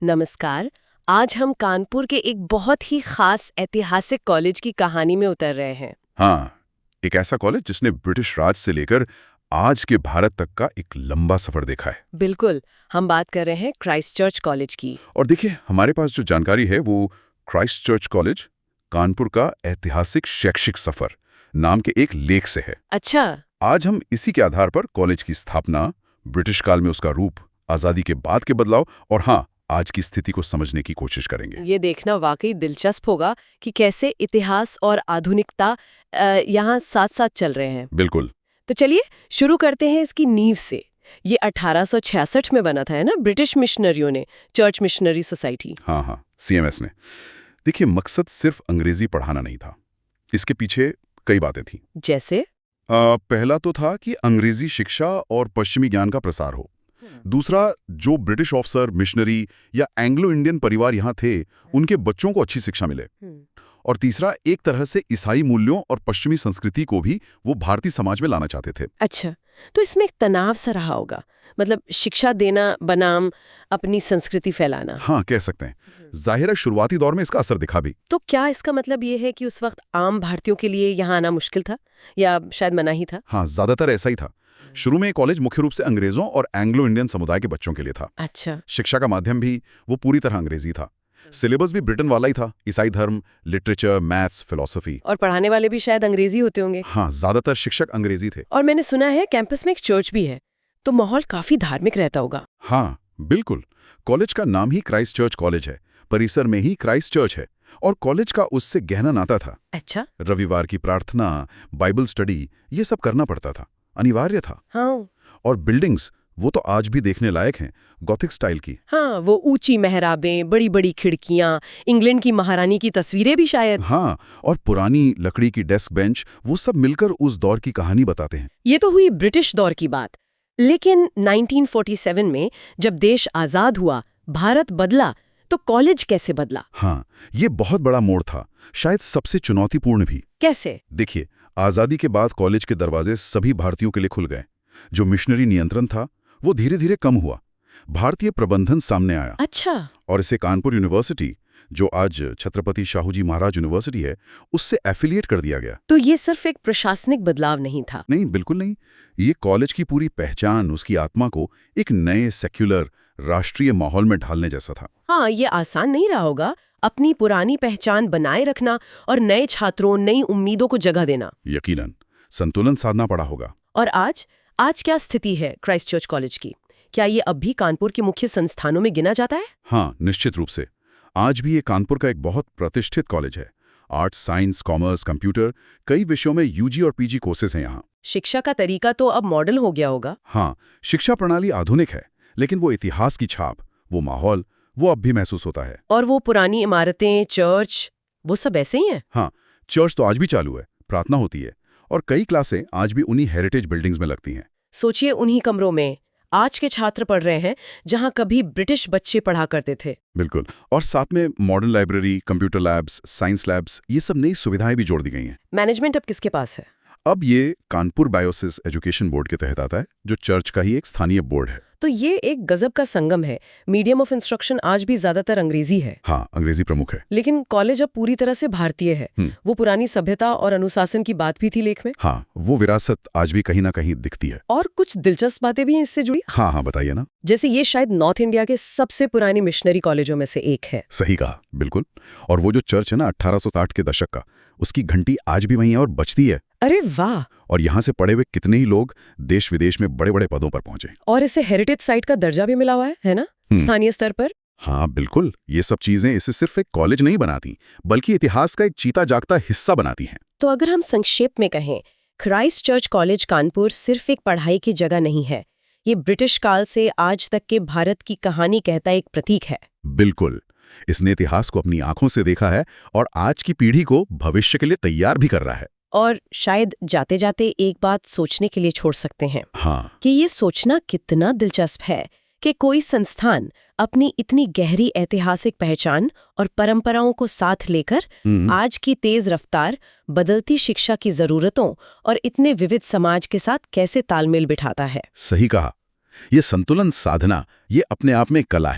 नमस्कार। आज हम कानपुर के एक बहुत ही खास ऐतिहासिक कॉलेज की कहानी में उतर रहे हैं। हाँ, एक ऐसा कॉलेज जिसने ब्रिटिश राज से लेकर आज के भारत तक का एक लंबा सफर देखा है। बिल्कुल, हम बात कर रहे हैं क्राइस्ट चर्च कॉलेज की। और देखिए, हमारे पास जो जानकारी है वो क्राइस्ट चर्च कॉलेज कानपुर का ऐतिहासिक शैक्षिक सफर नाम के एक लेख से है। अच्छा। आज हम इसी के आधार पर कॉलेज की स्थापना, ब्रिटिश काल में उसका रूप, आजादी के बाद के बदलाव और हाँ, आज की स्थिति को समझने की कोशिश करेंगे। ये देखना वाकई दिलचस्प होगा कि कैसे इतिहास और आधुनिकता यहाँ साथ साथ चल रहे हैं। बिल्कुल। तो चलिए शुरू करते हैं इसकी नींव से। ये 1866 में बना था, है ना, ब्रिटिश मिशनरियों ने, चर्च मिशनरी सोसाइटी। हाँ, CMS ने। देखिए, मकसद सिर्फ अंग्रेजी पढ़ाना नहीं था, इसके पीछे कई बातें थीं। जैसे? पहला तो था कि अंग्रेजी शिक्षा और पश्चिमी ज्ञान का प्रसार हो। दूसरा, जो ब्रिटिश ऑफिसर, मिशनरी या एंग्लो इंडियन परिवार यहाँ थे, उनके बच्चों को अच्छी शिक्षा मिले। और तीसरा, एक तरह से ईसाई मूल्यों और पश्चिमी संस्कृति को भी वो भारतीय समाज में लाना चाहते थे। अच्छा, तो इसमें एक तनाव सा रहा होगा, मतलब शिक्षा देना बनाम अपनी संस्कृति फैलाना। हाँ, कह सकते हैं। जाहिर है शुरुआती दौर में इसका असर दिखा भी। तो क्या इसका मतलब ये है कि उस वक्त आम भारतीयों के लिए यहाँ आना मुश्किल था या शायद मना ही था? हाँ, ज्यादातर ऐसा ही था। शुरू में ये कॉलेज मुख्य रूप से अंग्रेजों और एंग्लो इंडियन समुदाय के बच्चों के लिए था। अच्छा। शिक्षा का माध्यम भी वो पूरी तरह अंग्रेजी था। सिलेबस भी ब्रिटेन वाला ही था, ईसाई धर्म, लिटरेचर, मैथ्स, फिलॉसफी। और पढ़ाने वाले भी शायद अंग्रेजी होते होंगे। हाँ, ज्यादातर शिक्षक अंग्रेजी थे। और मैंने सुना है कैंपस में एक चर्च भी है, तो माहौल काफी धार्मिक रहता होगा। हाँ, बिल्कुल। कॉलेज का नाम ही क्राइस्ट चर्च कॉलेज है, परिसर में ही क्राइस्ट चर्च है और कॉलेज का उससे गहरा नाता था। अच्छा। रविवार की प्रार्थना, बाइबल स्टडी, ये सब करना पड़ता था, अनिवार्य था। हाँ। और बिल्डिंग्स, वो तो आज भी देखने लायक हैं, गॉथिक स्टाइल की। हाँ, वो ऊंची मेहराबें, बड़ी बड़ी खिड़कियां, इंग्लैंड की महारानी की तस्वीरें भी शायद। हाँ, और पुरानी लकड़ी की डेस्क बेंच, वो सब मिलकर उस दौर की कहानी बताते हैं। ये तो हुई ब्रिटिश दौर की बात, लेकिन 1947 में जब देश आजाद हुआ, भारत बदला, तो कॉलेज कैसे बदला? हाँ, ये बहुत बड़ा मोड़ था, शायद सबसे चुनौतीपूर्ण भी। कैसे? देखिए, आजादी के बाद कॉलेज के दरवाजे सभी भारतीयों के लिए खुल गए। जो मिशनरी नियंत्रण था, वो धीरे धीरे कम हुआ। भारतीय प्रबंधन सामने आया। अच्छा। और इसे कानपुर यूनिवर्सिटी, जो आज छत्रपति शाहूजी महाराज यूनिवर्सिटी है, उससे एफिलिएट कर दिया गया। तो ये सिर्फ एक प्रशासनिक बदलाव नहीं था? नहीं, बिल्कुल नहीं। ये कॉलेज की पूरी पहचान, उसकी आत्मा को एक नए सेक्युलर राष्ट्रीय माहौल में ढालने जैसा था। हाँ, ये आसान नहीं रहा होगा, अपनी पुरानी पहचान बनाए रखना और नए छात्रों, नई उम्मीदों को जगह देना। यकीनन संतुलन साधना पड़ा होगा। और आज क्या स्थिति है क्राइस्ट चर्च कॉलेज की? क्या ये अब भी कानपुर के मुख्य संस्थानों में गिना जाता है? हाँ, निश्चित रूप से। आज भी ये कानपुर का एक बहुत प्रतिष्ठित कॉलेज है। आर्ट्स, साइंस, कॉमर्स, कंप्यूटर, कई विषयों में यूजी और पीजी कोर्सेज हैं यहाँ। शिक्षा का तरीका तो अब मॉडल हो गया होगा। हाँ, शिक्षा प्रणाली आधुनिक है, लेकिन वो इतिहास की छाप, वो माहौल, वो अब भी महसूस होता है। और वो पुरानी इमारतें, चर्च, वो सब ऐसे ही हैं? हाँ, चर्च तो आज भी चालू है, प्रार्थना होती है और कई क्लासें आज भी उन्हीं हेरिटेज बिल्डिंग्स में लगती हैं। सोचिए, उन्हीं कमरों में आज के छात्र पढ़ रहे हैं जहां कभी ब्रिटिश बच्चे पढ़ा करते थे। बिल्कुल। और साथ में modern library, computer labs, science labs, ये सब नई सुविधाएं भी जोड़ दी गई हैं। मैनेजमेंट अब किसके पास है? अब ये कानपुर बायोसिस एजुकेशन बोर्ड के तहत आता है, जो चर्च का ही एक स्थानीय बोर्ड है। तो ये एक गजब का संगम है। मीडियम ऑफ इंस्ट्रक्शन आज भी ज्यादातर अंग्रेजी है। हाँ, अंग्रेजी प्रमुख है। लेकिन कॉलेज अब पूरी तरह से भारतीय है। वो पुरानी सभ्यता और अनुशासन की बात भी थी लेख में। हाँ, वो विरासत आज भी कहीं ना कहीं दिखती है। और कुछ दिलचस्प बातें भी हैं इससे जुड़ी। हाँ, बताइए ना। जैसे ये शायद नॉर्थ इंडिया के सबसे पुरानी मिशनरी कॉलेजों में से एक है। सही कहा, बिल्कुल। और वो जो चर्च है ना 1860 के दशक का, उसकी घंटी आज भी वहीं है और बजती है। अरे वाह! और यहाँ से पढ़े हुए कितने ही लोग देश विदेश में बड़े बड़े पदों पर पहुंचे। और इसे हेरिटेज साइट का दर्जा भी मिला हुआ है ना, स्थानीय स्तर पर। हाँ, बिल्कुल। ये सब चीजें इसे सिर्फ एक कॉलेज नहीं बनाती, बल्कि इतिहास का एक जीता जागता हिस्सा बनाती हैं। तो अगर हम संक्षेप में कहें, क्राइस्ट चर्च कॉलेज कानपुर सिर्फ एक पढ़ाई की जगह नहीं है, ये ब्रिटिश काल से आज तक के भारत की कहानी कहता एक प्रतीक है। बिल्कुल। इसने इतिहास को अपनी आंखों से देखा है और आज की पीढ़ी को भविष्य के लिए तैयार भी कर रहा है। और शायद जाते जाते एक बात सोचने के लिए छोड़ सकते हैं। हाँ। कि ये सोचना कितना दिलचस्प है कि कोई संस्थान अपनी इतनी गहरी ऐतिहासिक पहचान और परंपराओं को साथ लेकर आज की तेज रफ्तार, बदलती शिक्षा की जरूरतों और इतने विविध समाज के साथ कैसे तालमेल बिठाता है। सही कहा। ये संतुलन साधना, ये अपने आप में कला है।